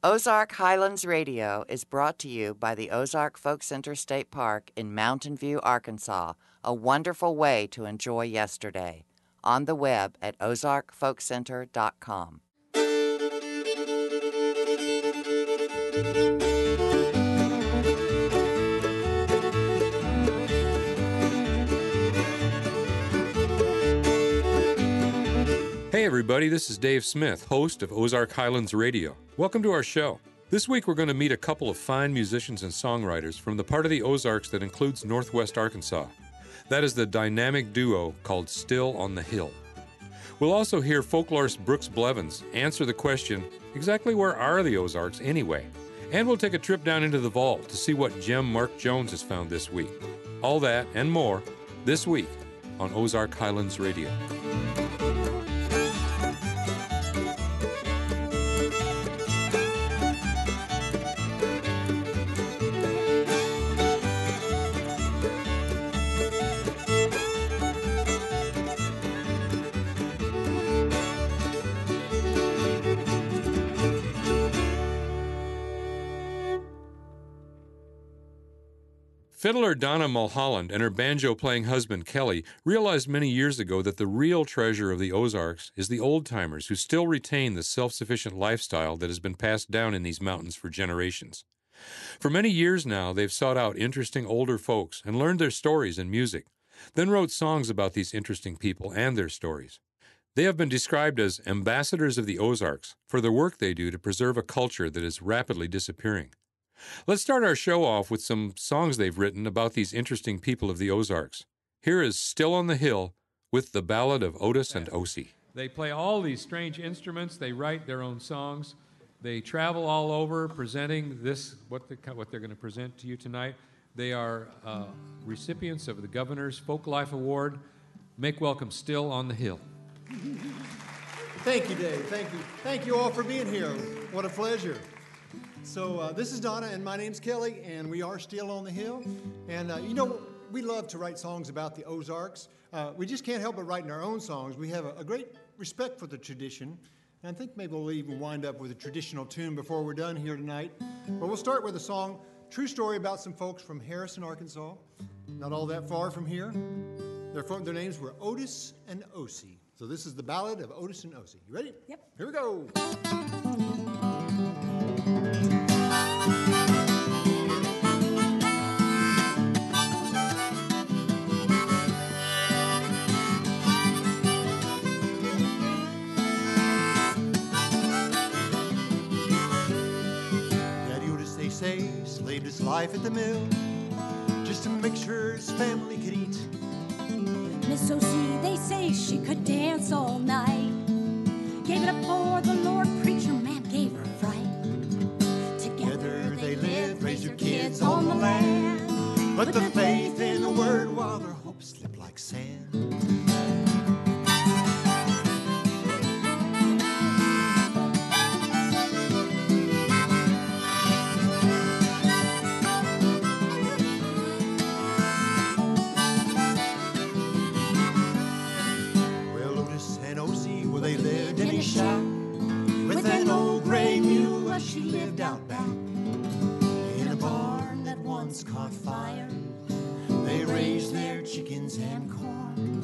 Ozark Highlands Radio is brought to you by the Ozark Folk Center State Park in Mountain View, Arkansas, a wonderful way to enjoy yesterday. On the web at ozarkfolkcenter.com. Hey everybody, this is Dave Smith, host of Ozark Highlands Radio. Welcome to our show. This week we're going to meet a couple of fine musicians and songwriters from the part of the Ozarks that includes Northwest Arkansas. That is the dynamic duo called Still on the Hill. We'll also hear folklorist Brooks Blevins answer the question, exactly where are the Ozarks anyway? And we'll take a trip down into the vault to see what gem Mark Jones has found this week. All that and more this week on Ozark Highlands Radio. Fiddler Donna Mulhollan and her banjo-playing husband Kelly realized many years ago that the real treasure of the Ozarks is the old-timers who still retain the self-sufficient lifestyle that has been passed down in these mountains for generations. For many years now, they've sought out interesting older folks and learned their stories and music, then wrote songs about these interesting people and their stories. They have been described as ambassadors of the Ozarks for the work they do to preserve a culture that is rapidly disappearing. Let's start our show off with some songs they've written about these interesting people of the Ozarks. Here is Still on the Hill with the Ballad of Otis and Osie. They play all these strange instruments. They write their own songs. They travel all over presenting this, what they're going to present to you tonight. They are recipients of the Governor's Folk Life Award. Make welcome Still on the Hill. Thank you, Dave. Thank you. Thank you all for being here. What a pleasure. So this is Donna, and my name's Kelly, and we are still on the hill. And, we love to write songs about the Ozarks. We just can't help but writing our own songs. We have a great respect for the tradition, and I think maybe we'll even wind up with a traditional tune before we're done here tonight. But we'll start with a song, true story about some folks from Harrison, Arkansas, not all that far from here. Their names were Otis and Osie. So this is the Ballad of Otis and Osie. You ready? Yep. Here we go. Slaved his life at the mill just to make sure his family could eat. Miss Osie, they say she could dance all night. Gave it up for the Lord, preacher man gave her fright. Together they lived, raised their kids on the land, but the faith in the word while their hopes slipped like sand. With an old gray mule, she lived out back in a barn that once caught fire. They raised their chickens and corn.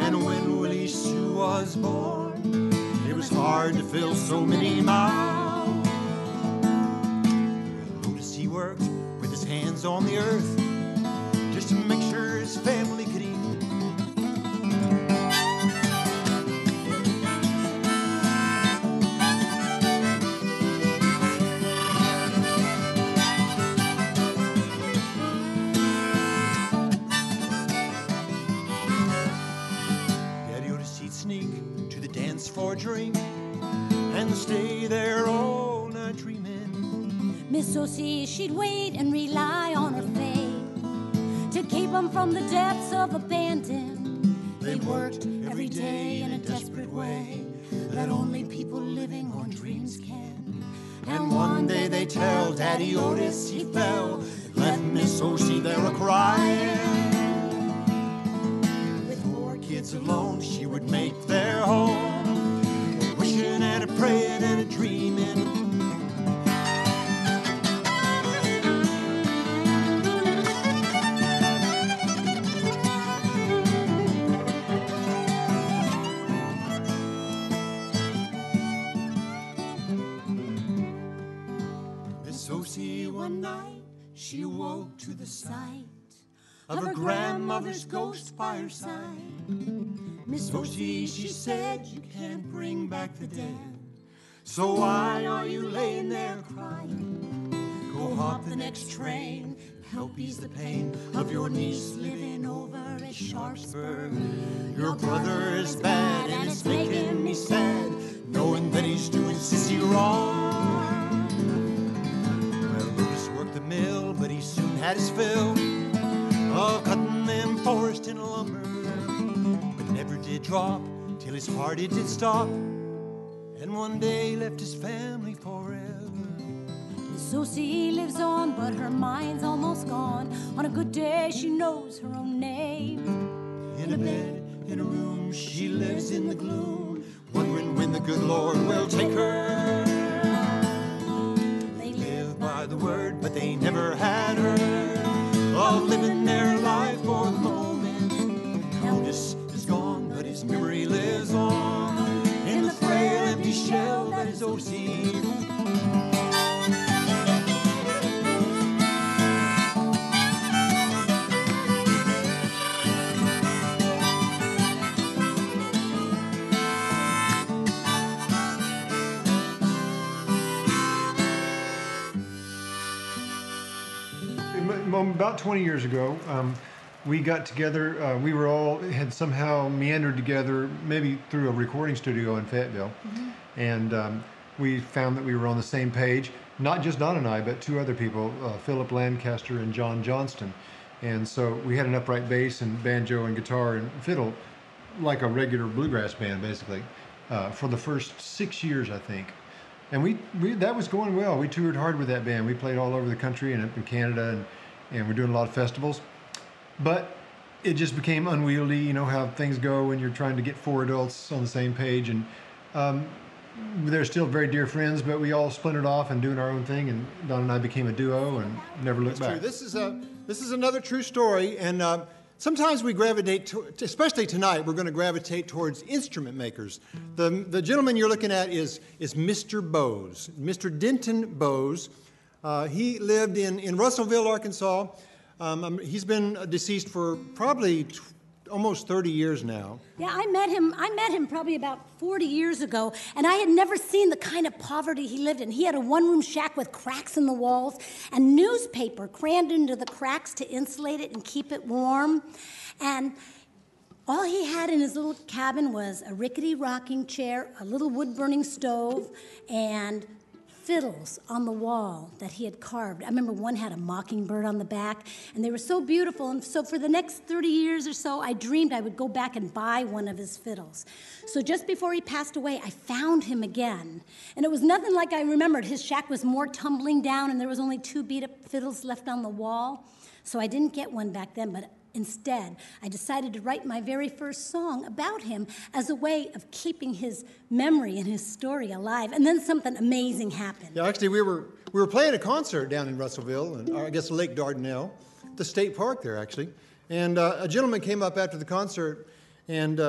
And when Willie Sue was born, it was hard to fill so many mouths. Otis, he worked with his hands on the earth just to make sure his family could eat. For a drink and stay there all night dreaming. Miss Osie, she'd wait and rely on her faith to keep them from the depths of abandon. They worked every day in a desperate way that only people living on dreams can. And one day they tell Daddy Otis he fell, left Miss Osie there a-crying. With 4 kids alone, she would make their home, wishing and a praying and a dreaming. Susie, one night, she awoke to the sight of her grandmother's ghost by her side. Miss Susie, she said, you can't bring back the dead, so why are you laying there crying? Go hop the next train, help ease the pain of your niece living over at Sharpsburg. Your brother is bad and it's making me sad, knowing that he's doing Sissy wrong. Well, Lucas worked the mill, but he soon had his fill of cutting them forest and lumber, but never did drop till his heart it did stop, and one day left his family forever. Susie lives on, but her mind's almost gone. On a good day, she knows her own name. In a bed, in a room, she lives in the gloom, wondering when the good Lord will take her. They live by the word, but they never had heard of living their life for the moment. Now this is gone, but his memory lives on in the frail, empty shell that is O.C. About 20 years ago, we got together. We were all had somehow meandered together, maybe through a recording studio in Fayetteville, and we found that we were on the same page. Not just Don and I, but two other people, Philip Lancaster and John Johnston. And so we had an upright bass and banjo and guitar and fiddle, like a regular bluegrass band, basically, for the first 6 years, I think. And we that was going well. We toured hard with that band. We played all over the country and up in Canada, and we're doing a lot of festivals. But it just became unwieldy. You know how things go when you're trying to get four adults on the same page. And they're still very dear friends, but we all splintered off and doing our own thing. And Don and I became a duo and never looked back. True. This is another true story. And sometimes we gravitate, especially tonight, we're going to gravitate towards instrument makers. The gentleman you're looking at is Mr. Bose, Mr. Denton Bose. He lived in Russellville, Arkansas. He's been deceased for probably almost 30 years now. Yeah, I met him probably about 40 years ago, and I had never seen the kind of poverty he lived in. He had a one-room shack with cracks in the walls and newspaper crammed into the cracks to insulate it and keep it warm. And all he had in his little cabin was a rickety rocking chair, a little wood-burning stove, and fiddles on the wall that he had carved. I remember one had a mockingbird on the back, and they were so beautiful. And so for the next 30 years or so, I dreamed I would go back and buy one of his fiddles. So just before he passed away, I found him again. And it was nothing like I remembered. His shack was more tumbling down, and there was only 2 beat-up fiddles left on the wall. So I didn't get one back then, but instead, I decided to write my very first song about him as a way of keeping his memory and his story alive. And then something amazing happened. Yeah, actually, we were playing a concert down in Russellville, and I guess Lake Dardanelle, the state park there, actually. And a gentleman came up after the concert, and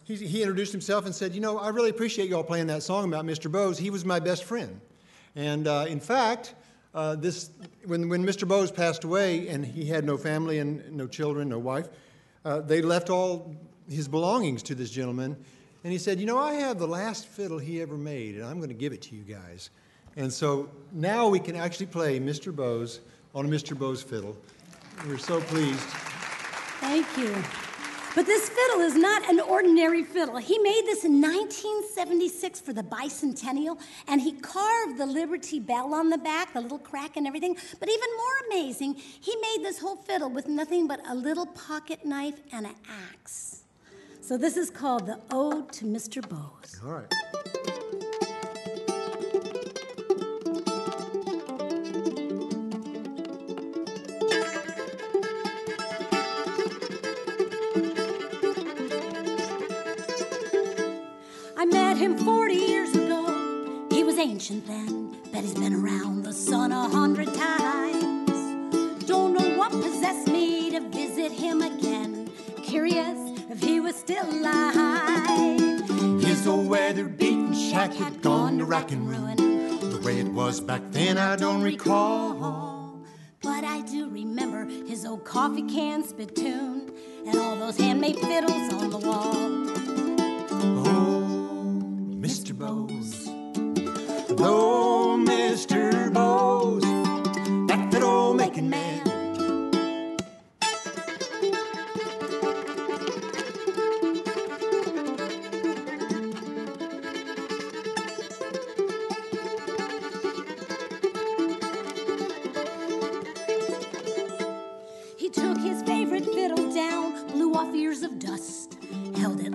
he introduced himself and said, "You know, I really appreciate you all playing that song about Mr. Bose. He was my best friend." And in fact, when Mr. Bose passed away and he had no family and no children, no wife, they left all his belongings to this gentleman. And he said, "You know, I have the last fiddle he ever made, and I'm going to give it to you guys." And so now we can actually play Mr. Bose on a Mr. Bose fiddle. We're so pleased. Thank you. But this fiddle is not an ordinary fiddle. He made this in 1976 for the bicentennial, and he carved the Liberty Bell on the back, the little crack and everything. But even more amazing, he made this whole fiddle with nothing but a little pocket knife and an axe. So this is called the Ode to Mr. Bose. All right. I met him 40 years ago. He was ancient then, bet he's been around the sun 100 times. Don't know what possessed me to visit him again. Curious if he was still alive. His old weather-beaten shack had gone to rack and ruin. The way it was back then I don't recall. But I do remember his old coffee can spittoon and all those handmade fiddles on the wall. Oh, Mr. Bose, oh, Mr. Bose, that fiddle-making man.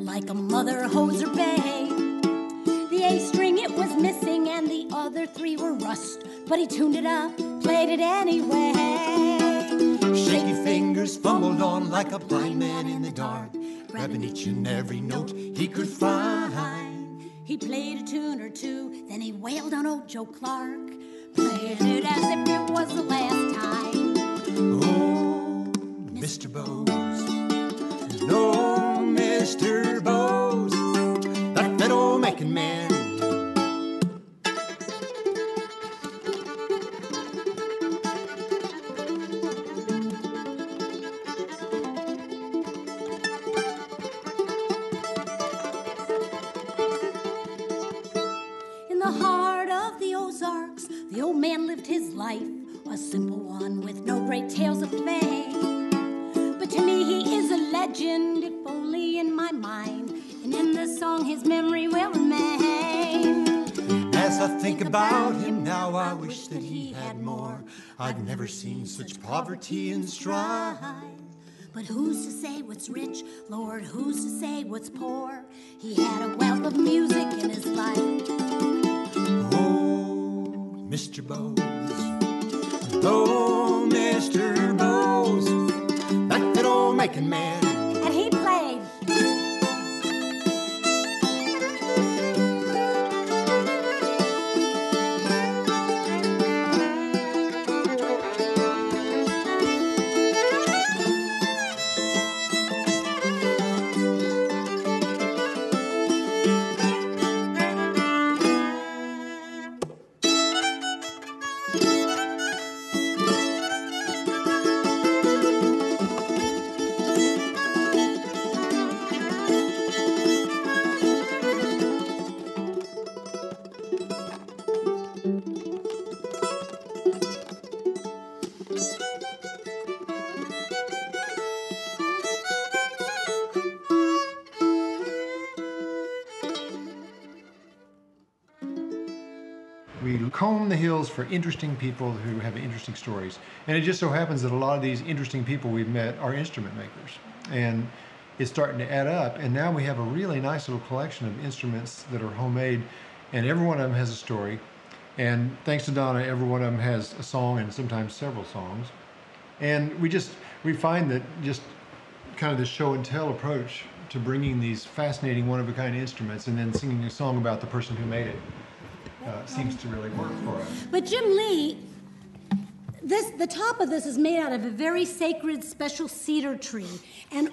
Like a mother hose or bay. The A string it was missing and the other three were rust, but he tuned it up, played it anyway. Shaky fingers fumbled on like a blind man in the dark, grabbing each and every note he could find. He played a tune or two, then he wailed on old Joe Clark, playing it as if it was the last time. Oh, Mr. Bose, no, Mr. Bose, that fiddle-making man. In the heart of the Ozarks, the old man lived his life, a simple one with no great tales of fame. But to me he is a legend, if only in my mind, and in this song his memory will remain. As I think about him now, I wish that he had more. I've never seen such poverty and strife. But who's to say what's rich, Lord, who's to say what's poor? He had a wealth of music in his life. Oh, Mr. Bose, oh, Mr. Bose, that fiddle-making man. And he played. We comb the hills for interesting people who have interesting stories. And it just so happens that a lot of these interesting people we've met are instrument makers. And it's starting to add up. And now we have a really nice little collection of instruments that are homemade. And every one of them has a story. And thanks to Donna, every one of them has a song and sometimes several songs. And we find that just kind of the show and tell approach to bringing these fascinating one-of-a-kind instruments and then singing a song about the person who made it seems to really work for us. But Jim Lee, the top of this is made out of a very sacred, special cedar tree. And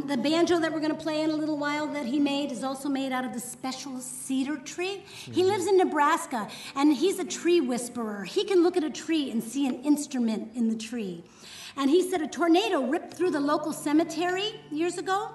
the banjo that we're going to play in a little while that he made is also made out of the special cedar tree. He lives in Nebraska, and he's a tree whisperer. He can look at a tree and see an instrument in the tree. And he said a tornado ripped through the local cemetery years ago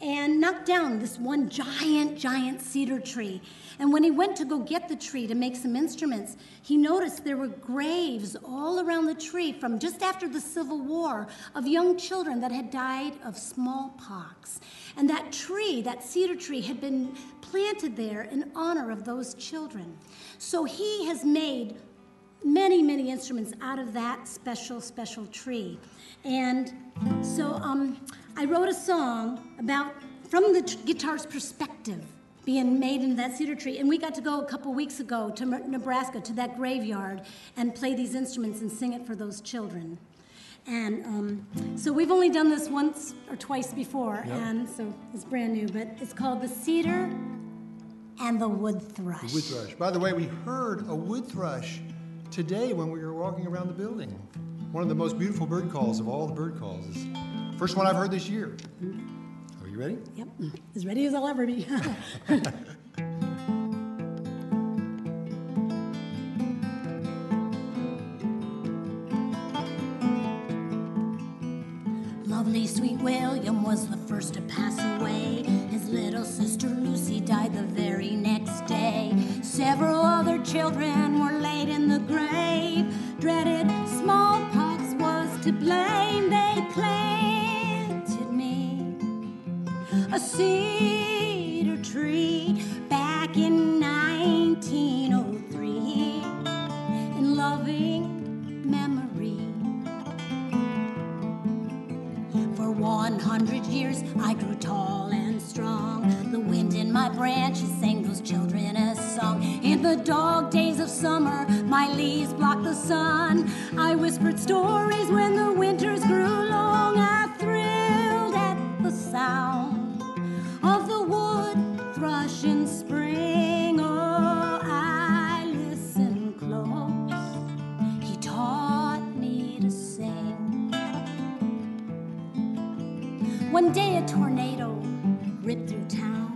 and knocked down this one giant cedar tree. And when he went to go get the tree to make some instruments, he noticed there were graves all around the tree from just after the Civil War of young children that had died of smallpox. And that tree, that cedar tree, had been planted there in honor of those children. So he has made many instruments out of that special tree. And so I wrote a song about, from the guitar's perspective, being made in that cedar tree. And we got to go a couple weeks ago to Nebraska, to that graveyard, and play these instruments and sing it for those children. And so we've only done this once or twice before, yep. And so it's brand new, but it's called The Cedar and the Wood Thrush. The wood thrush. By the way, we heard a wood thrush today when we were walking around the building. One of the most beautiful bird calls of all the bird calls. First one I've heard this year. Are you ready? Yep, as ready as I'll ever be. William was the first to pass away. His little sister Lucy died the very next day. Several other children were laid in the grave. Dreaded smallpox was to blame. They planted me a cedar tree back in 1903 in loving memory. For 100 years I grew tall and strong. The wind in my branches sang those children a song. In the dog days of summer, my leaves blocked the sun. I whispered stories when the winters grew long. I thrilled at the sound of the wood thrush in spring. Oh, I listened close. He taught me to sing. One day a tornado ripped through town.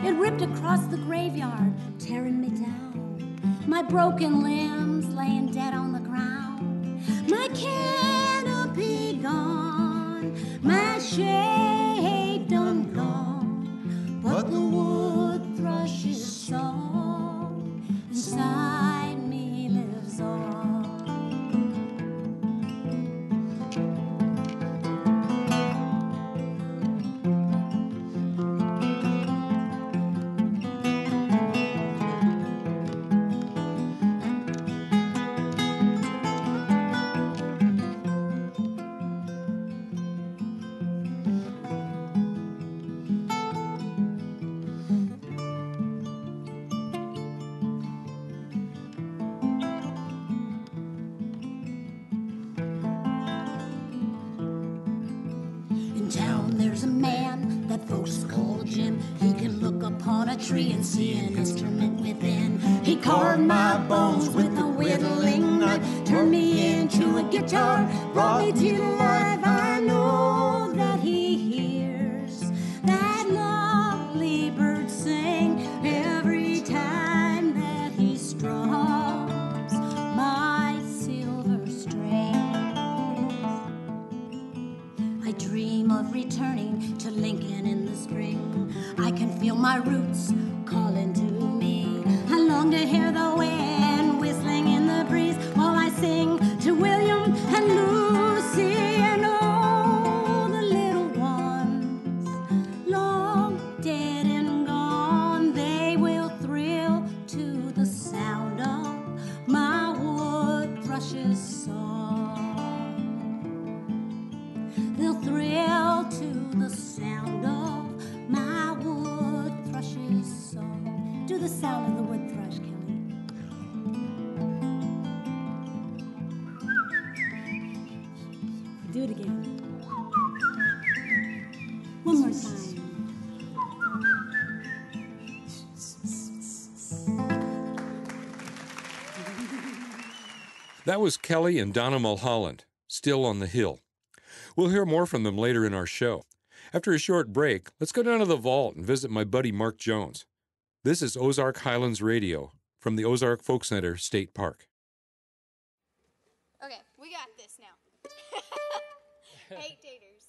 It ripped across the graveyard, tearing me down. My broken limbs laying dead on the ground. My canopy gone, my shade done gone. But the wood thrush's song inside me lives on. Tree and see an instrument within. He carved my bones with a whittling knife, turned me into a guitar, brought me to life. I know that he hears that lovely bird sing every time that he strums my silver strings. I dream of returning to Lincoln in the spring. I can feel my roots calling to me. I long to hear the wind whistling in the breeze while I sing to William and Lucy and all the little ones, long dead and gone. They will thrill to the sound of my wood thrush's song. They'll thrill to the sound of my wood thrush's song. Do the sound of the wood thrush, Kelly. Do it again. One more time. That was Kelly and Donna Mulhollan, Still on the Hill. We'll hear more from them later in our show. After a short break, let's go down to the vault and visit my buddy Mark Jones. This is Ozark Highlands Radio from the Ozark Folk Center State Park. Okay, we got this now. 8 taters.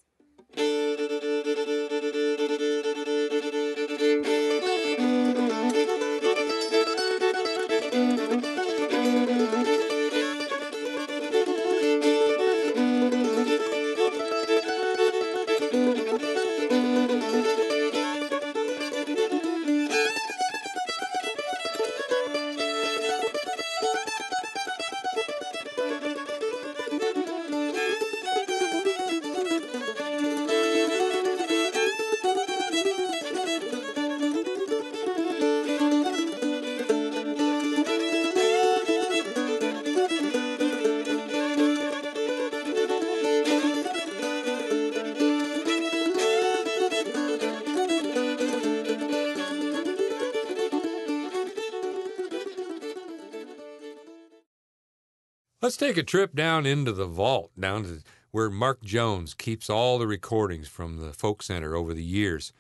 Let's take a trip down into the vault, down to where Mark Jones keeps all the recordings from the Folk Center over the years.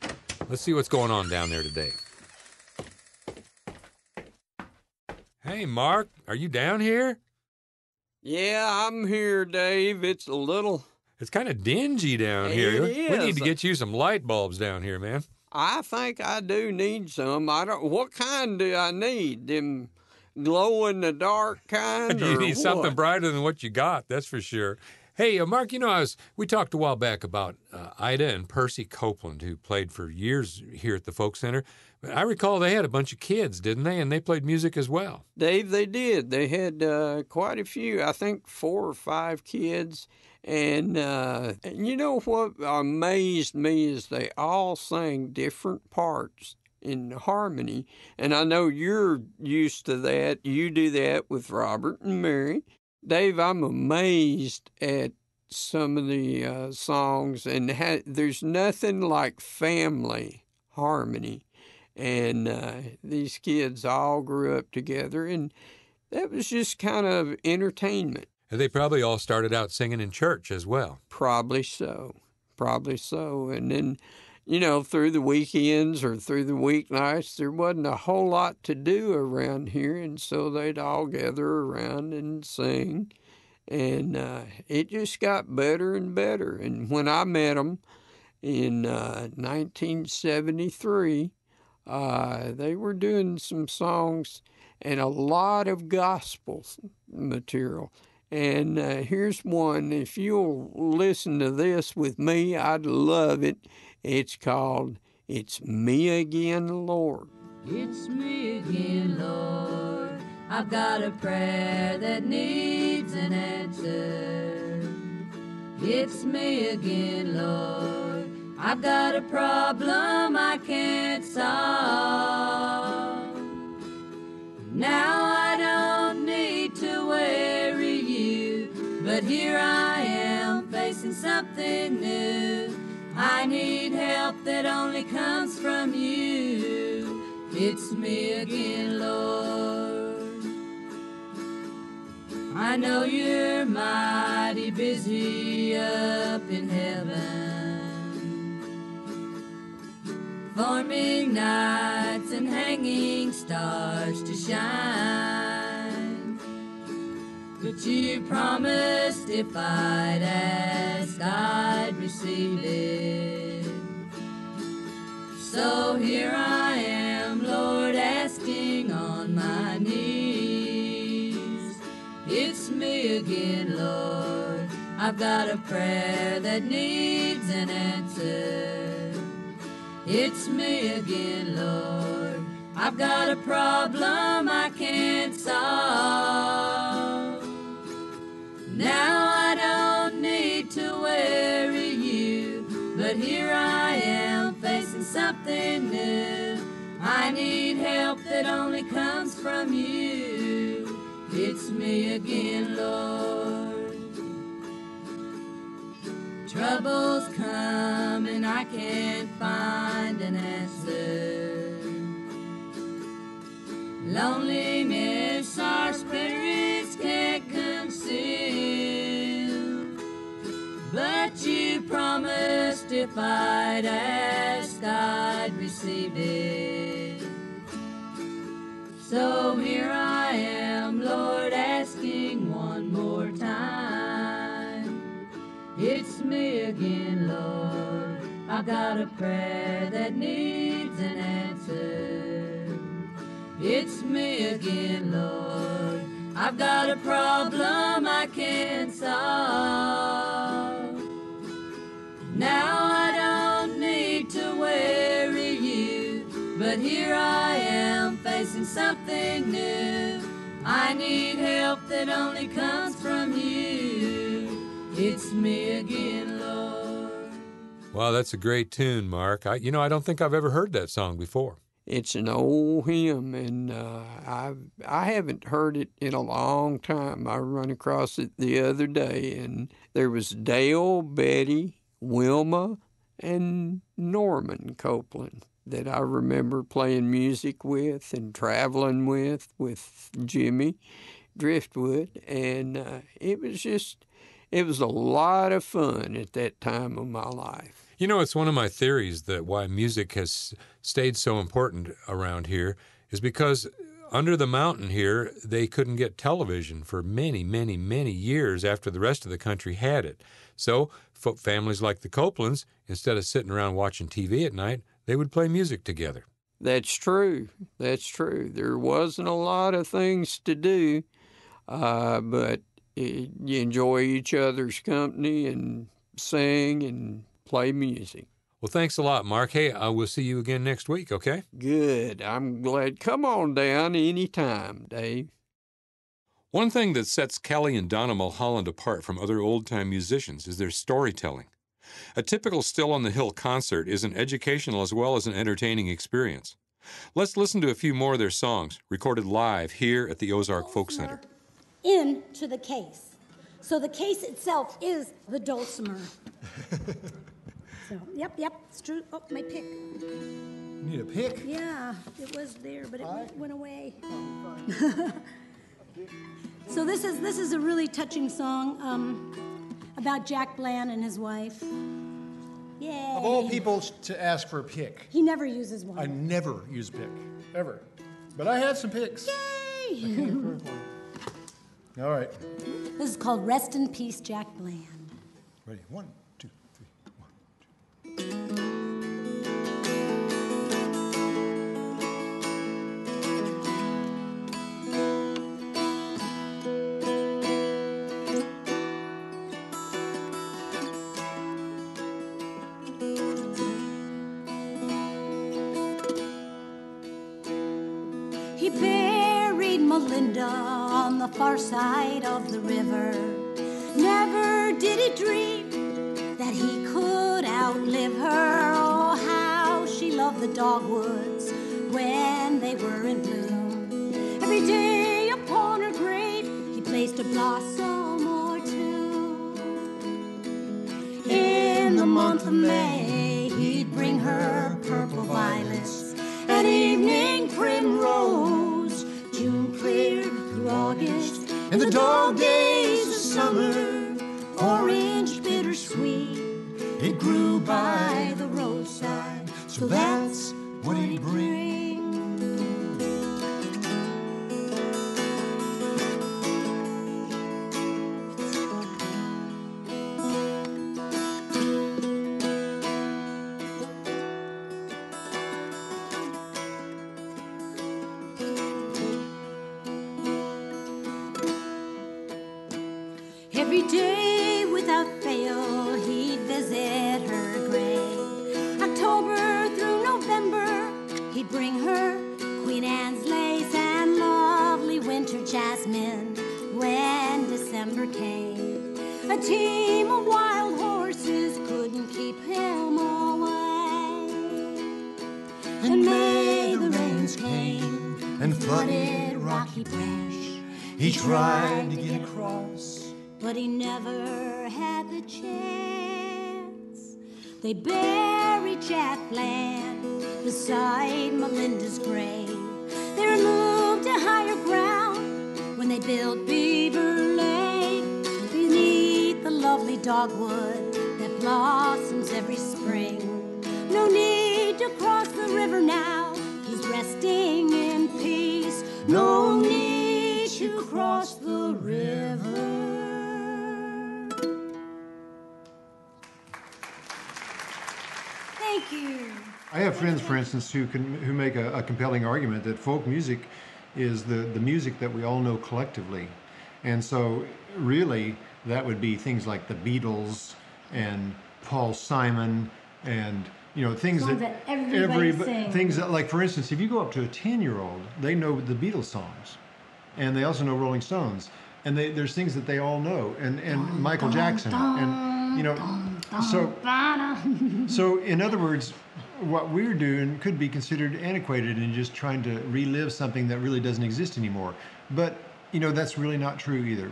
Let's see what's going on down there today. Hey, Mark, are you down here? Yeah, I'm here, Dave. It's a little It's kind of dingy down here. We need to get you some light bulbs down here, man. I think I do need some. What kind do I need? Them glow-in-the-dark kind? You need what? something brighter than what you got, that's for sure. Hey, Mark, we talked a while back about Ida and Percy Copeland, who played for years here at the Folk Center. But I recall they had a bunch of kids, didn't they? And they played music as well. Dave, they did. They had quite a few, I think 4 or 5 kids. And you know what amazed me is they all sang different parts in harmony. And I know you're used to that. You do that with Robert and Mary. Dave, I'm amazed at some of the songs, and there's nothing like family harmony. And these kids all grew up together, and that was just kind of entertainment. And they probably all started out singing in church as well. Probably so. And then, through the weekends or through the weeknights, there wasn't a whole lot to do around here, and so they'd all gather around and sing. And it just got better and better. And when I met them in 1973, they were doing some songs and a lot of gospel material. And here's one. If you'll listen to this with me, I'd love it. It's called It's Me Again, Lord. It's me again, Lord. I've got a prayer that needs an answer. It's me again, Lord. I've got a problem I can't solve. Now I don't need to worry you, but here I am facing something new. I need help that only comes from you. It's me again, Lord. I know you're mighty busy up in heaven, forming nights and hanging stars to shine. But you promised if I'd ask, I'd receive it. So here I am, Lord, asking on my knees. It's me again, Lord. I've got a prayer that needs an answer. It's me again, Lord. I've got a problem I can't solve. Now I don't need to worry you, but here I am facing something new. I need help that only comes from you. It's me again, Lord. Troubles come and I can't find an answer. Loneliness our spirits can't conceal. But you promised if I'd ask, I'd receive it. So here I am, Lord, asking one more time. It's me again, Lord. I've got a prayer that needs an answer. It's me again, Lord. I've got a problem I can't solve. Now I don't need to worry you, but here I am facing something new. I need help that only comes from you. It's me again, Lord. Wow, that's a great tune, Mark. I don't think I've ever heard that song before. It's an old hymn, and I haven't heard it in a long time. I run across it the other day, and there was Dale, Betty, Wilma, and Norman Copeland that I remember playing music with and traveling with Jimmy Driftwood, and it was a lot of fun at that time of my life. You know, it's one of my theories that why music has stayed so important around here is because under the mountain here, they couldn't get television for many, many, many years after the rest of the country had it. So families like the Copelands, instead of sitting around watching TV at night, they would play music together. That's true. That's true. There wasn't a lot of things to do, but you enjoy each other's company and sing and play music. Well, thanks a lot, Mark. Hey, we'll see you again next week, okay? Good. I'm glad. Come on down anytime, Dave. One thing that sets Kelly and Donna Mulhollan apart from other old-time musicians is their storytelling. A typical Still on the Hill concert is an educational as well as an entertaining experience. Let's listen to a few more of their songs, recorded live here at the Ozark Folk Center. Into the case. So the case itself is the dulcimer. So, yep, it's true. Oh, my pick. You need a pick? Yeah, it was there, but it went away. So this is a really touching song about Jack Bland and his wife. Yay. Of all people to ask for a pick. He never uses one. I never use a pick, ever. But I have some picks. Yay! All right. This is called Rest in Peace, Jack Bland. Ready? 1, 2, 3, 1, 2. He buried Melinda on the far side of the river. Never did he dream that he could outlive her. Oh, how she loved the dogwoods when they were in bloom. Every day upon her grave he placed a blossom or two. In the month of May he'd bring her purple violets, an evening primrose. June cleared through August, and the dog days of summer, orange bittersweet, it grew by the roadside. So that's what he'd bring. Every day without fail he'd visit her grave. October through November he'd bring her Queen Anne's lace and lovely winter jasmine when December came. A team of wild horses couldn't keep him away. And May the rains came and flooded Rocky Branch. He tried to get across, but he never had the chance. They buried Jack Bland beside Melinda's grave. They removed to higher ground when they built Beaver Lake, beneath the lovely dogwood that blossoms every spring. No need to cross the river now, he's resting in peace. No need to cross the river. Thank you. I have friends, for instance, who make a compelling argument that folk music is the music that we all know collectively. And so really that would be things like the Beatles and Paul Simon and things that everybody sings. Things that, like, for instance, if you go up to a 10-year-old, they know the Beatles songs, and they also know Rolling Stones, and there's things that they all know, and Michael Jackson, and so in other words, what we're doing could be considered antiquated and just trying to relive something that really doesn't exist anymore. But that's really not true either.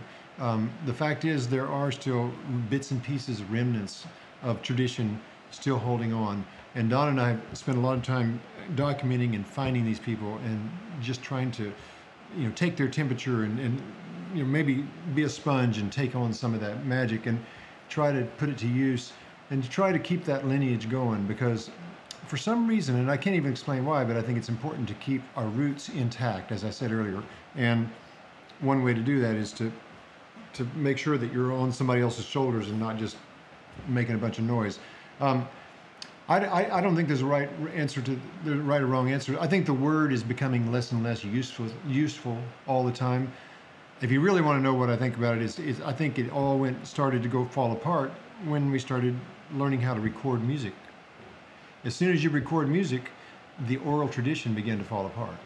The fact is, there are still bits and pieces, remnants of tradition still holding on. And Don and I have spent a lot of time documenting and finding these people and just trying to, take their temperature and maybe be a sponge and take on some of that magic and try to put it to use and to try to keep that lineage going. Because for some reason, and I can't even explain why, but I think it's important to keep our roots intact, as I said earlier. And one way to do that is to make sure that you're on somebody else's shoulders and not just making a bunch of noise. I don't think there's a right answer to the right or wrong answer. I think the word is becoming less and less useful all the time. If you really want to know what I think about it, is I think it all started to fall apart when we started learning how to record music. As soon as you record music, the oral tradition began to fall apart.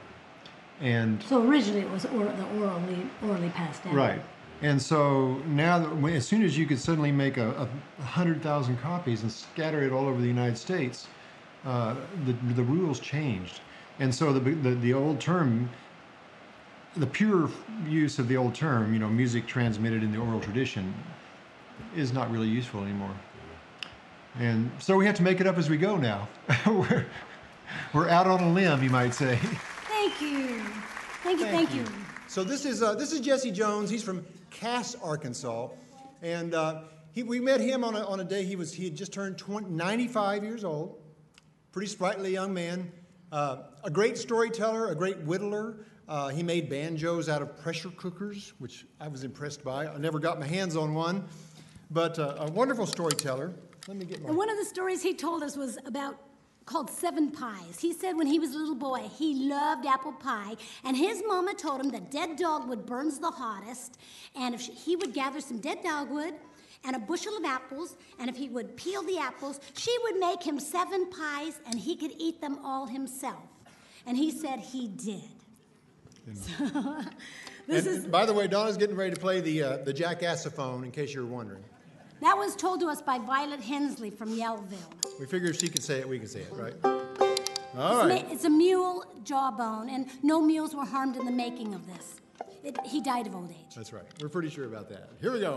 And so originally it was orally passed down. Right. And so now, as soon as you could suddenly make 100,000 copies and scatter it all over the United States, the rules changed. And so the old term, the pure use of the old term, music transmitted in the oral tradition, is not really useful anymore. And so we have to make it up as we go now. We're out on a limb, you might say. Thank you. Thank you. So this is Jesse Jones. He's from Cass, Arkansas, and we met him on a day he had just turned 95 years old. Pretty sprightly young man, a great storyteller, a great whittler. He made banjos out of pressure cookers, which I was impressed by. I never got my hands on one, but a wonderful storyteller. Let me get my... And one of the stories he told us was called 7 Pies. He said when he was a little boy, he loved apple pie, and his mama told him that dead dogwood burns the hottest, and if he would gather some dead dogwood and a bushel of apples, and if he would peel the apples, she would make him 7 pies, and he could eat them all himself. And he said he did. So, by the way, Donna's getting ready to play the jackassophone, in case you're wondering. That was told to us by Violet Hensley from Yellville. We figure if she can say it, we can say it, right? All right. It's a mule jawbone, and no mules were harmed in the making of this. He died of old age. That's right. We're pretty sure about that. Here we go.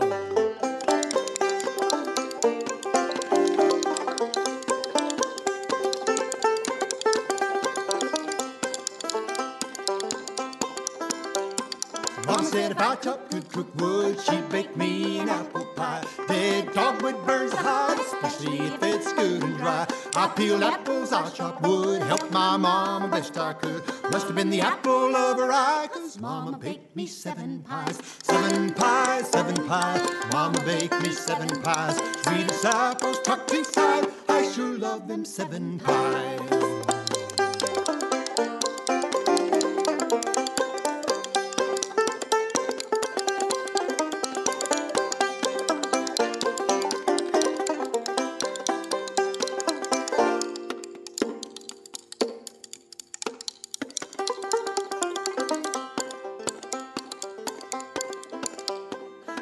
Mom said if I chop good cook wood, she'd bake me an apple pie. Dead dogwood burns the hot, especially if it's good and dry. I peeled apples, I chopped wood, helped my mama best I could. Must have been the apple of her eye, 'cause Mama baked me 7 pies. 7 pies, 7 pies, Mama baked me 7 pies. Sweetest apples tucked inside, I sure love them 7 pies.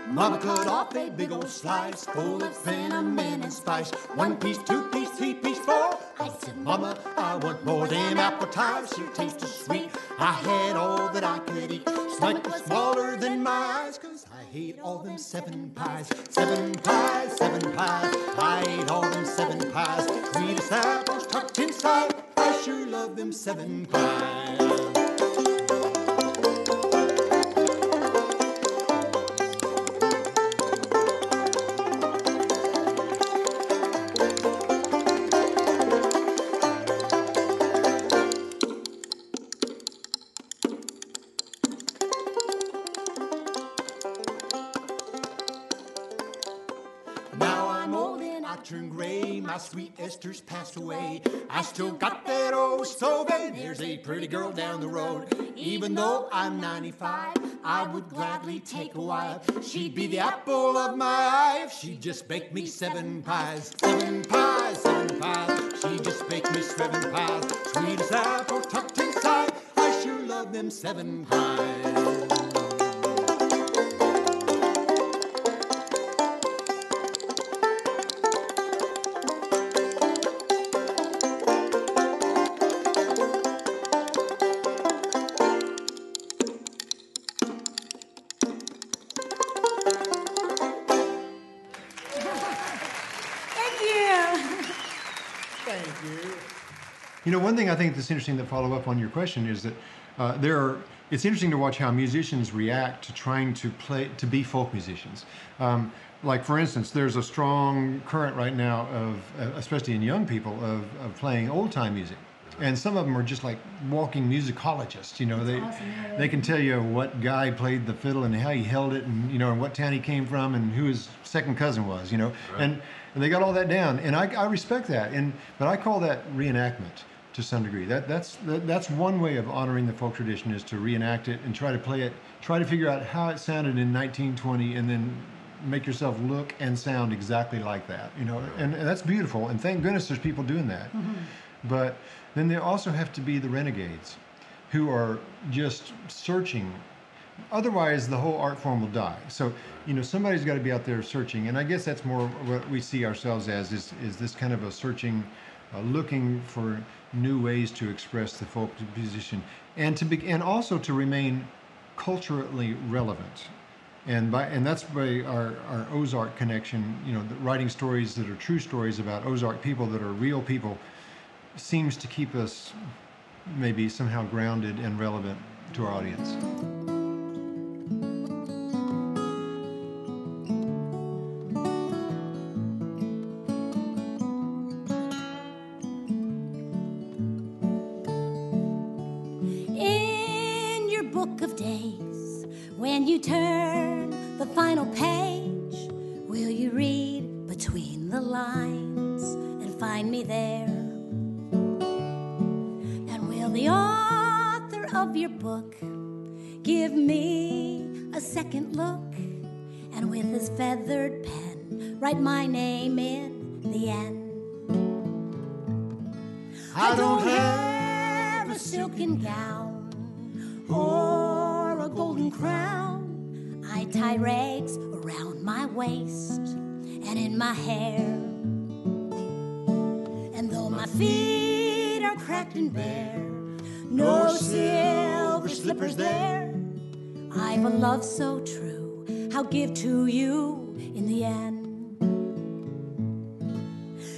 Mama cut off a big old slice full of cinnamon and spice. 1 piece, 2 piece, 3 piece, 4. I said, Mama, I want more. Them apple ties sure taste so sweet. I had all that I could eat. Slight was smaller than my eyes, 'cause I hate all them 7 pies. 7 pies, 7 pies, I ate all them 7 pies. Sweetest apples tucked inside, I sure love them 7 pies. My sweet Esther's passed away. I still got that old stove, and there's a pretty girl down the road. Even though I'm 95, I would gladly take a wife. She'd be the apple of my eye if she'd just bake me 7 pies. 7 pies, 7 pies, she'd just bake me 7 pies. Sweetest apple tucked inside, I sure love them 7 pies. One thing I think that's interesting that follow up on your question is that there are it's interesting to watch how musicians react to trying to be folk musicians. Like, for instance, there's a strong current right now of, especially in young people, of playing old-time music. And some of them are just like walking musicologists, you know. They can tell you what guy played the fiddle and how he held it, and, you know, and what town he came from and who his second cousin was, you know. Right. And they got all that down, and I respect that. But I call that reenactment to some degree. That's one way of honoring the folk tradition, is to reenact it and try to play it, try to figure out how it sounded in 1920, and then make yourself look and sound exactly like that, you know. And that's beautiful, and thank goodness there's people doing that. Mm-hmm. But then there also have to be the renegades who are just searching. Otherwise, the whole art form will die. So, you know, somebody's got to be out there searching. And I guess that's more what we see ourselves as, is this kind of a searching, looking for new ways to express the folk position, and also to remain culturally relevant. And that's by our Ozark connection, you know, writing stories that are true stories about Ozark people that are real people, seems to keep us maybe somehow grounded and relevant to our audience. In your book of days, when you turn the final page, will you read between the lines and find me there? The author of your book give me a second look, and with his feathered pen write my name in the end. I don't have a silken gown or a golden crown. I tie rags around my waist and in my hair, and though my feet are cracked and bare, no silver slippers there, I've a love so true, I'll give to you in the end.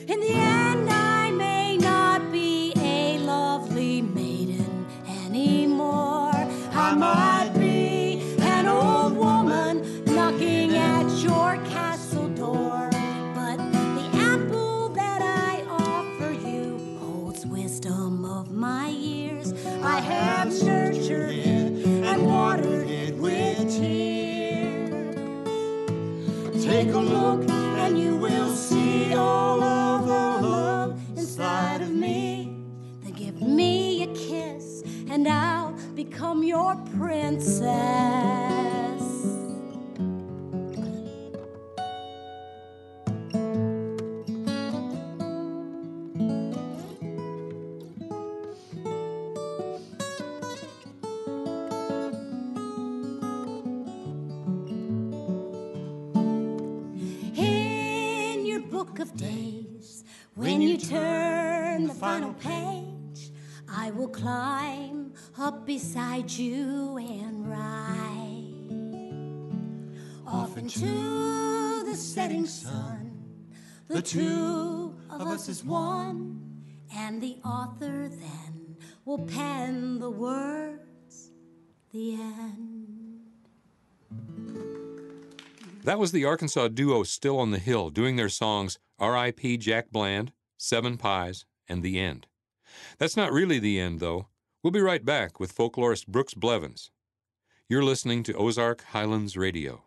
In the end, I may not be a lovely maiden anymore. I might be an old woman knocking at your castle door, but the apple that I offer you holds wisdom of my years. I have nurtured it and watered it with tears. Take a look and you will see all of the love inside of me. Then give me a kiss and I'll become your princess. Of days, when you turn the final page, I will climb up beside you and ride off into the setting sun. The two of us is one, and the author then will pen the words, the end. That was the Arkansas duo Still on the Hill doing their songs R.I.P. Jack Bland, Seven Pies, and The End. That's not really the end, though. We'll be right back with folklorist Brooks Blevins. You're listening to Ozark Highlands Radio.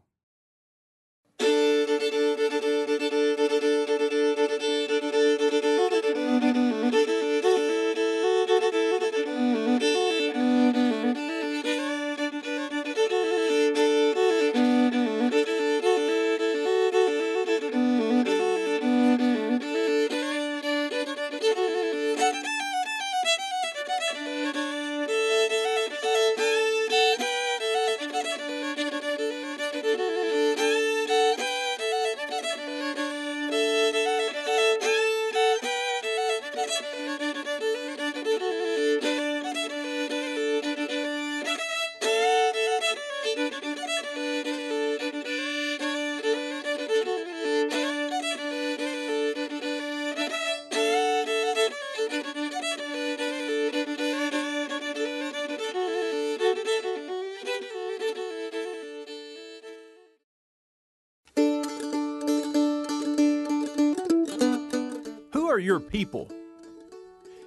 your people?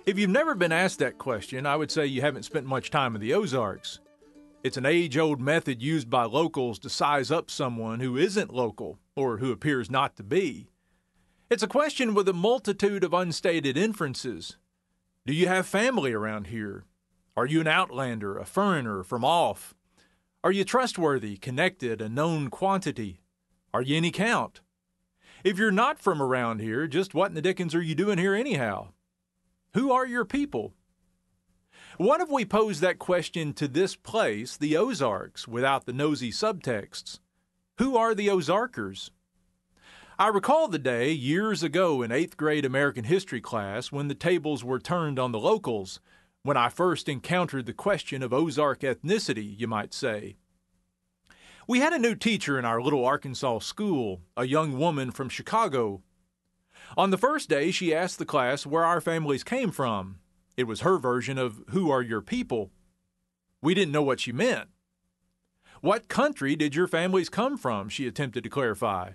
If you've never been asked that question, I would say you haven't spent much time in the Ozarks. It's an age-old method used by locals to size up someone who isn't local or who appears not to be. It's a question with a multitude of unstated inferences. Do you have family around here? Are you an outlander, a foreigner from off? Are you trustworthy, connected, a known quantity? Are you any count? If you're not from around here, just what in the dickens are you doing here anyhow? Who are your people? What if we pose that question to this place, the Ozarks, without the nosy subtexts? Who are the Ozarkers? I recall the day years ago in 8th grade American history class when the tables were turned on the locals, when I first encountered the question of Ozark ethnicity, you might say. We had a new teacher in our little Arkansas school, a young woman from Chicago. On the first day, she asked the class where our families came from. It was her version of, "Who are your people?" We didn't know what she meant. "What country did your families come from?" she attempted to clarify.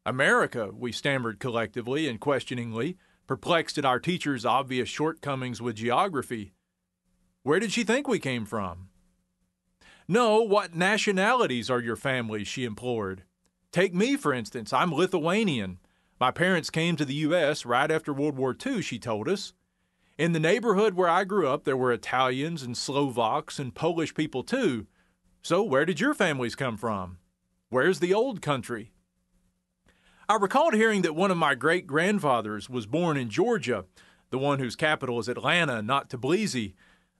"America," we stammered collectively and questioningly, perplexed at our teacher's obvious shortcomings with geography. Where did she think we came from? "No, what nationalities are your families?" she implored. "Take me, for instance. I'm Lithuanian. My parents came to the U.S. right after World War II, she told us. In the neighborhood where I grew up, there were Italians and Slovaks and Polish people too. So where did your families come from? Where's the old country?" I recalled hearing that one of my great-grandfathers was born in Georgia, the one whose capital is Atlanta, not Tbilisi.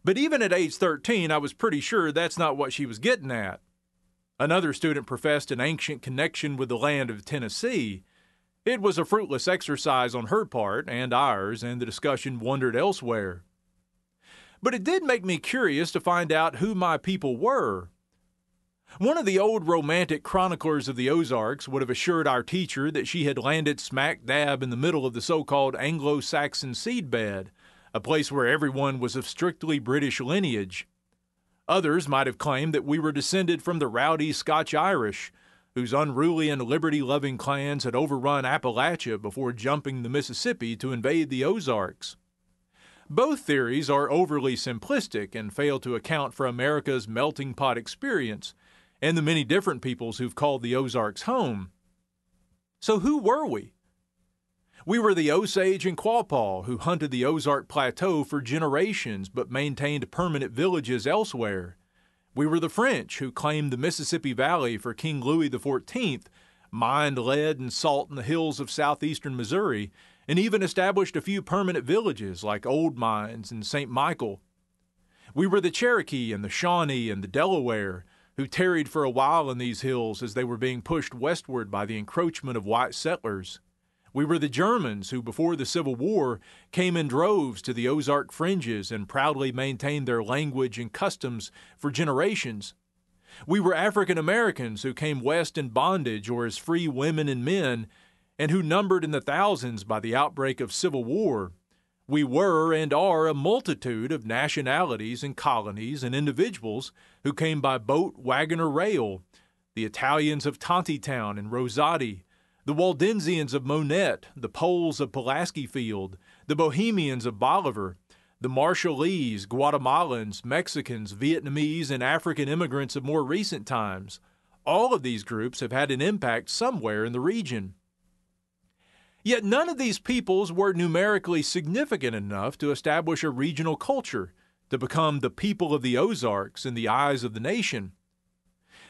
But even at age 13, I was pretty sure that's not what she was getting at. Another student professed an ancient connection with the land of Tennessee. It was a fruitless exercise on her part and ours, and the discussion wandered elsewhere. But it did make me curious to find out who my people were. One of the old romantic chroniclers of the Ozarks would have assured our teacher that she had landed smack dab in the middle of the so-called Anglo-Saxon seedbed, a place where everyone was of strictly British lineage. Others might have claimed that we were descended from the rowdy Scotch-Irish, whose unruly and liberty-loving clans had overrun Appalachia before jumping the Mississippi to invade the Ozarks. Both theories are overly simplistic and fail to account for America's melting pot experience and the many different peoples who've called the Ozarks home. So who were we? We were the Osage and Quapaw who hunted the Ozark Plateau for generations but maintained permanent villages elsewhere. We were the French who claimed the Mississippi Valley for King Louis XIV, mined lead and salt in the hills of southeastern Missouri, and even established a few permanent villages like Old Mines and St. Michael. We were the Cherokee and the Shawnee and the Delaware, who tarried for a while in these hills as they were being pushed westward by the encroachment of white settlers. We were the Germans who, before the Civil War, came in droves to the Ozark fringes and proudly maintained their language and customs for generations. We were African Americans who came west in bondage or as free women and men, and who numbered in the thousands by the outbreak of Civil War. We were and are a multitude of nationalities and colonies and individuals who came by boat, wagon, or rail, the Italians of Tontitown and Rosati, the Waldensians of Monette, the Poles of Pulaski Field, the Bohemians of Bolivar, the Marshallese, Guatemalans, Mexicans, Vietnamese, and African immigrants of more recent times. All of these groups have had an impact somewhere in the region. Yet none of these peoples were numerically significant enough to establish a regional culture, to become the people of the Ozarks in the eyes of the nation.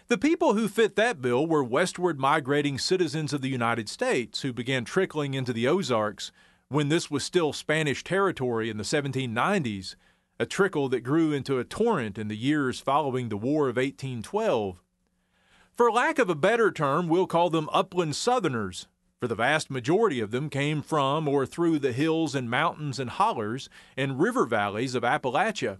The people who fit that bill were westward migrating citizens of the United States who began trickling into the Ozarks when this was still Spanish territory in the 1790s, a trickle that grew into a torrent in the years following the War of 1812. For lack of a better term, we'll call them upland Southerners, for the vast majority of them came from or through the hills and mountains and hollers and river valleys of Appalachia.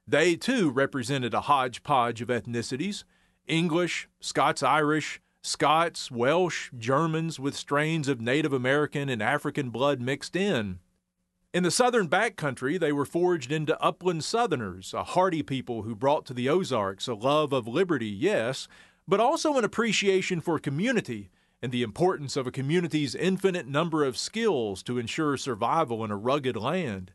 They, too, represented a hodgepodge of ethnicities: English, Scots-Irish, Scots, Welsh, Germans with strains of Native American and African blood mixed in. In the southern backcountry, they were forged into upland Southerners, a hardy people who brought to the Ozarks a love of liberty, yes, but also an appreciation for community and the importance of a community's infinite number of skills to ensure survival in a rugged land.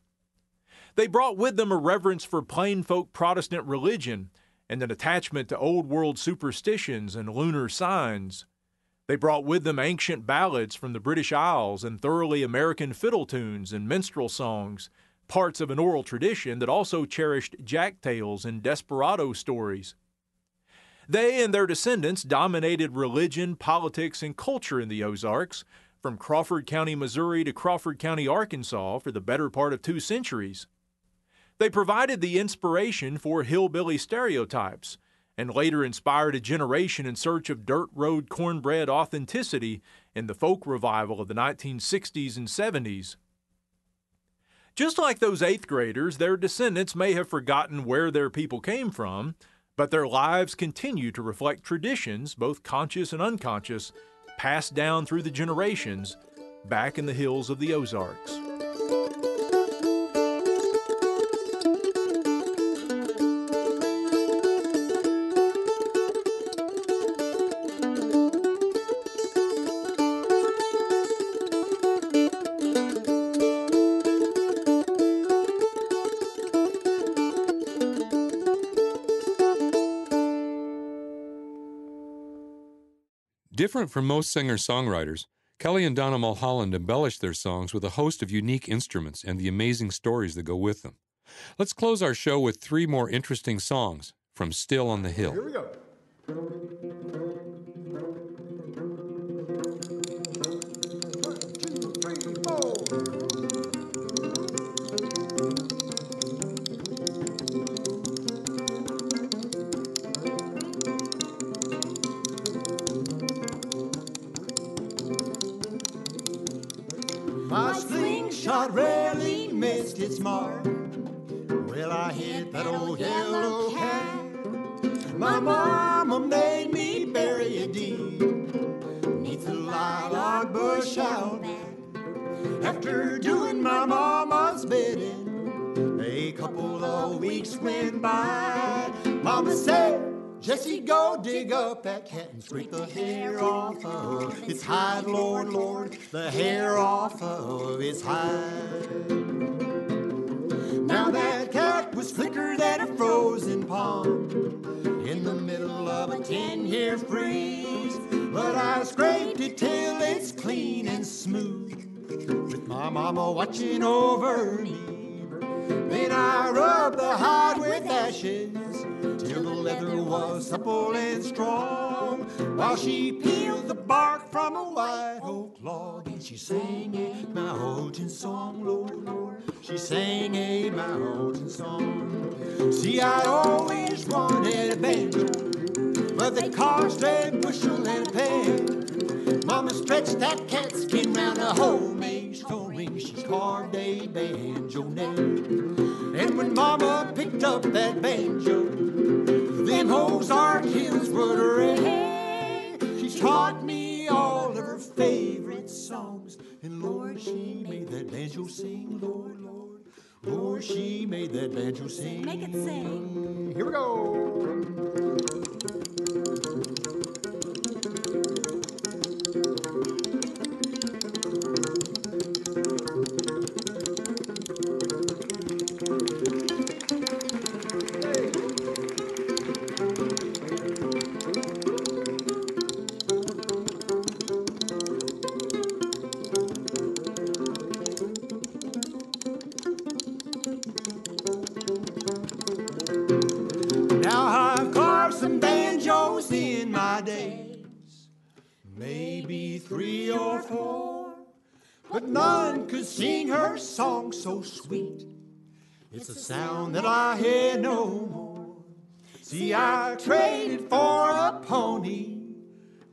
They brought with them a reverence for plain folk Protestant religion and an attachment to old world superstitions and lunar signs. They brought with them ancient ballads from the British Isles and thoroughly American fiddle tunes and minstrel songs, parts of an oral tradition that also cherished jack tales and desperado stories. They and their descendants dominated religion, politics, and culture in the Ozarks, from Crawford County, Missouri to Crawford County, Arkansas, for the better part of 2 centuries. They provided the inspiration for hillbilly stereotypes, and later inspired a generation in search of dirt road cornbread authenticity in the folk revival of the 1960s and 70s. Just like those 8th graders, their descendants may have forgotten where their people came from, but their lives continue to reflect traditions, both conscious and unconscious, passed down through the generations back in the hills of the Ozarks. Different from most singer-songwriters, Kelly and Donna Mulhollan embellished their songs with a host of unique instruments and the amazing stories that go with them. Let's close our show with 3 more interesting songs from Still on the Hill. Here we go. 1, 2, 3, 4. My slingshot rarely missed its mark. Well, I hit that old yellow cat. My mama made me bury it deep neath the lilac bush out back. After doing my mama's bidding, a couple of weeks went by. Mama said, Jesse, go dig up that cat and scrape the hair off of its hide, Lord, Lord, the hair off of its hide. Now that cat was slicker than a frozen pond in the middle of a 10-year freeze, but I scraped it till it's clean and smooth, with my mama watching over me. Then I rubbed the hide with ashes till the leather was supple and strong, while she peeled the bark from a white oak log, and she sang a mountain song, Lord, Lord. She sang a mountain song. See, I always wanted a banjo, but they cost a bushel and a pan. Mama stretched that cat skin round a homemade stone ring. She carved a banjo neck. And when Mama picked up that banjo, them Ozark hills would ring. She taught me all of her favorite songs, and Lord, she made that banjo sing, Lord, Lord. Lord, she made that banjo sing. Make it sing. Here we go. Some banjos in my days, maybe 3 or 4, but none could sing her song so sweet. It's a sound that I hear no more. See, I traded for a pony,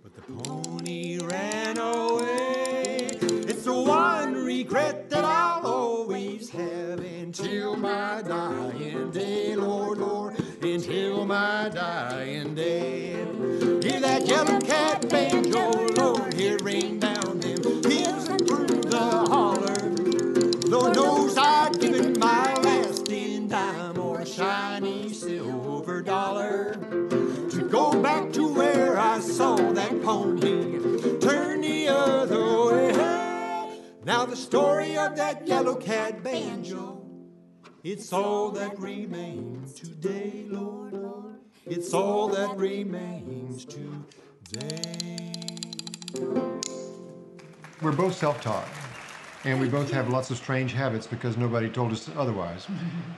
but the pony ran away. It's the one regret that I'll always have until my dying day, Lord, Lord, until my dying day. Hear that yellow cat banjo, Lord, hear ring down them hills and through the holler. Lord knows I'd give it my lasting dime or a shiny silver dollar to go back to where I saw that pony turn Now the story of that yellow cat banjo, it's all that remains today, Lord, Lord. It's all that remains today. We're both self-taught, and we both have lots of strange habits because nobody told us otherwise.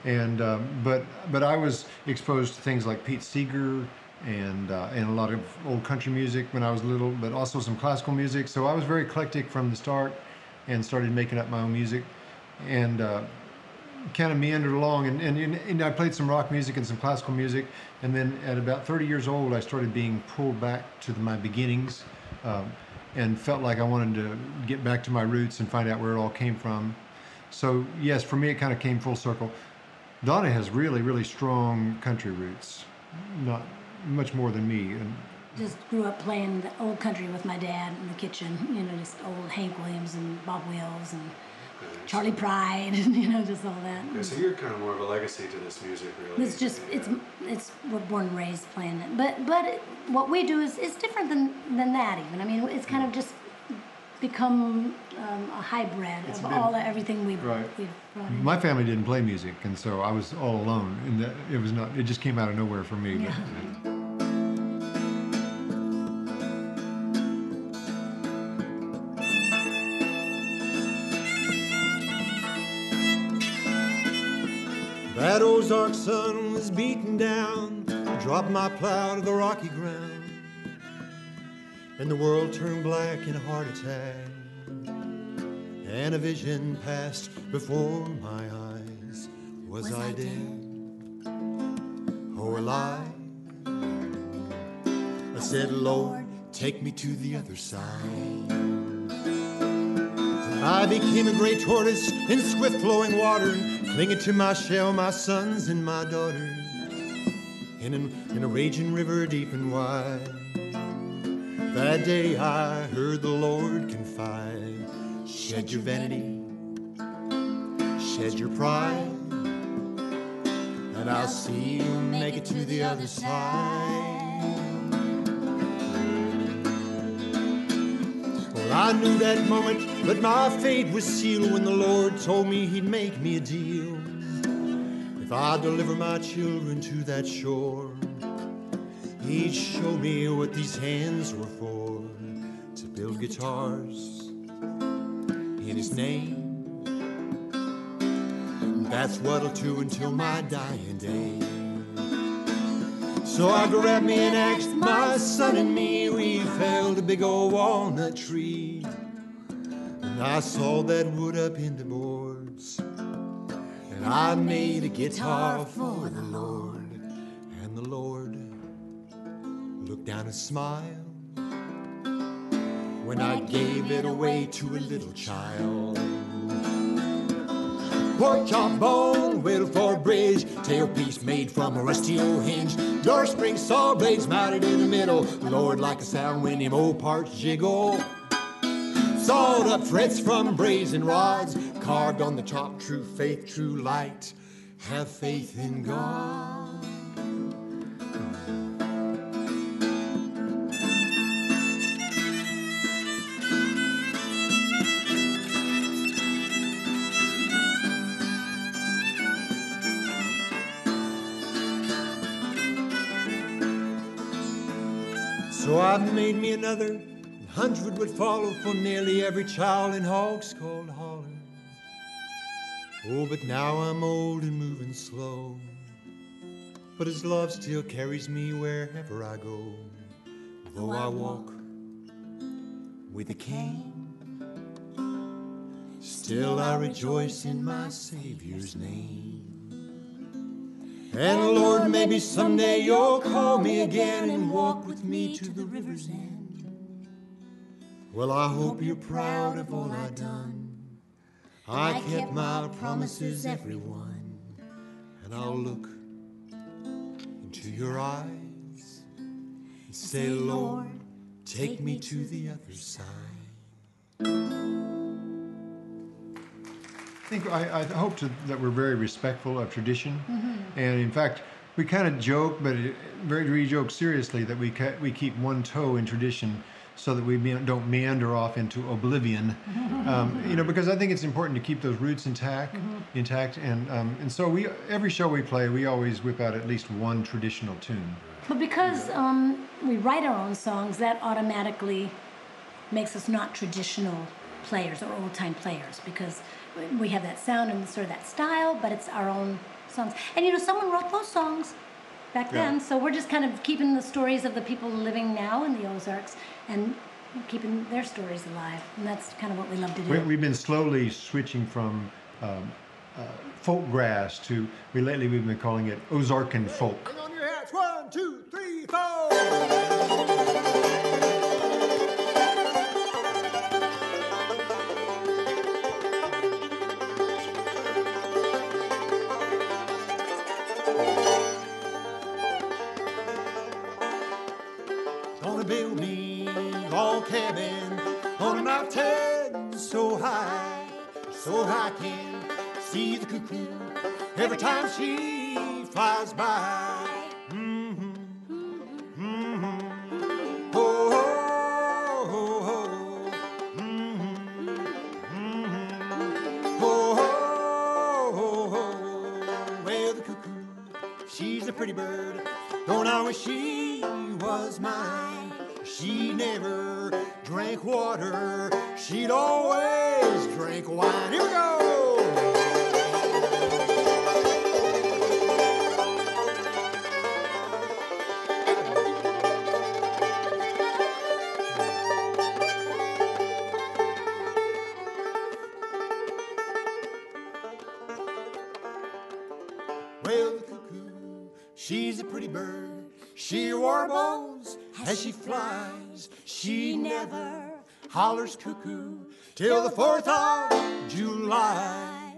And but I was exposed to things like Pete Seeger and a lot of old country music when I was little, but also some classical music. So I was very eclectic from the start, and started making up my own music, and kind of meandered along. And I played some rock music and some classical music, and then at about 30 years old, I started being pulled back to my beginnings. And felt like I wanted to get back to my roots and find out where it all came from. So yes, for me it kind of came full circle. Donna has really, really strong country roots, not much more than me. And just grew up playing the old country with my dad in the kitchen, you know, just old Hank Williams and Bob Wills and Charlie Pride, and you know, just all that. Okay, so you're kind of more of a legacy to this music, really. It's just, it's we're born and raised playing it. But what we do is different than that even. I mean, it's kind of just become a hybrid of everything we've brought in. My family didn't play music, and so I was all alone, and it just came out of nowhere for me. Yeah. That Ozark sun was beating down, dropped my plow to the rocky ground, and the world turned black in a heart attack, and a vision passed before my eyes. Was I dead or alive? I said, Lord, take me to the other side. I became a gray tortoise in swift flowing water, clinging to my shell, my sons and my daughters, in a raging river deep and wide. That day I heard the Lord confide, shed your vanity, shed your pride, and I'll see you make it to the other side. Well, I knew that moment, but my fate was sealed when the Lord told me he'd make me a deal. If I deliver my children to that shore, he'd show me what these hands were for, to build guitars in his name. That's what I'll do until my dying day. So I grabbed me an axe, my son and me, we felled a big old walnut tree, and I sawed that wood up into boards, and I made a guitar for the Lord. And the Lord looked down and smiled when I gave it away to a little child. Pork chop bone, whittled for a bridge, tailpiece made from a rusty old hinge, door spring saw blades mounted in the middle. Lord, like a sound when them old parts jiggle. Sawed up frets from brazen rods, carved on the top, true faith, true light, have faith in God. So I made me another, 100 would follow for nearly every child in Hog's Cold Holler. Oh, but now I'm old and moving slow, but his love still carries me wherever I go. Though I walk with a cane, still I rejoice in my Savior's name. And Lord, maybe someday you'll call me again and walk with me to the river's end. Well, I hope you're proud of all I've done. I kept my promises, everyone, and I'll look into your eyes and say, Lord, take me to the other side. I hope that we're very respectful of tradition, and in fact, we kind of joke, but we joke seriously that we keep one toe in tradition, so that we don't meander off into oblivion. Because I think it's important to keep those roots intact. And so every show we play, we always whip out at least one traditional tune. But because we write our own songs, that automatically makes us not traditional players or old-time players, because we have that sound and sort of that style, but it's our own songs. And someone wrote those songs back then, so we're just kind of keeping the stories of the people living now in the Ozarks and keeping their stories alive, and that's kind of what we love to do. We've been slowly switching from folk grass to, lately we've been calling it Ozarkan folk. Hang on your hats, 1, 2, 3, 4! Gonna build me a log cabin on a mountain so high I can see the cuckoo every time she flies by. Well, the cuckoo, she's a pretty bird. Don't I wish she was mine? She never drank water. She'd always drink wine. Here we go! Well, the cuckoo, she's a pretty bird. She warbles as she flies. She never hollers cuckoo till the 4th of July.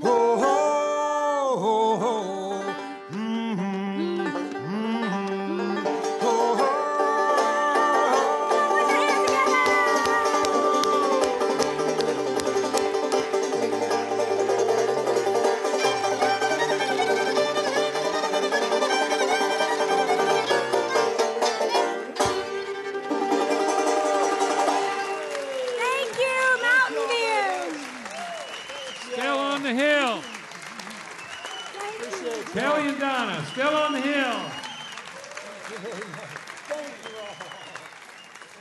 Ho, ho, ho, ho. Ho, ho. Kelly and Donna, still on the hill.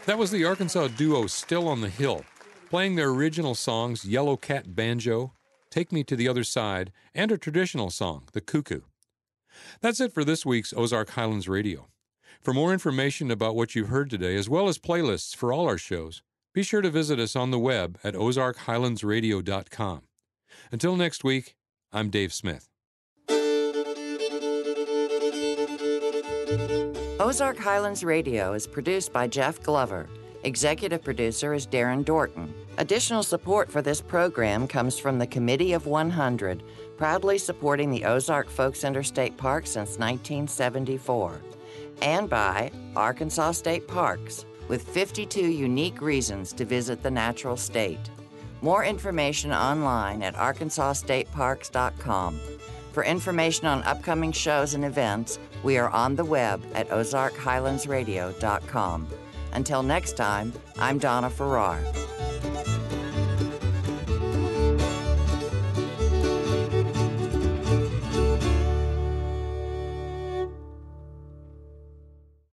That was the Arkansas duo Still on the Hill, playing their original songs Yellow Cat Banjo, Take Me to the Other Side, and a traditional song, The Cuckoo. That's it for this week's Ozark Highlands Radio. For more information about what you've heard today, as well as playlists for all our shows, be sure to visit us on the web at ozarkhighlandsradio.com. Until next week, I'm Dave Smith. Ozark Highlands Radio is produced by Jeff Glover. Executive producer is Darren Dorton. Additional support for this program comes from the Committee of 100, proudly supporting the Ozark Folk Center State Park since 1974, and by Arkansas State Parks, with 52 unique reasons to visit the natural state. More information online at arkansasstateparks.com. For information on upcoming shows and events, we are on the web at ozarkhighlandsradio.com. Until next time, I'm Donna Farrar.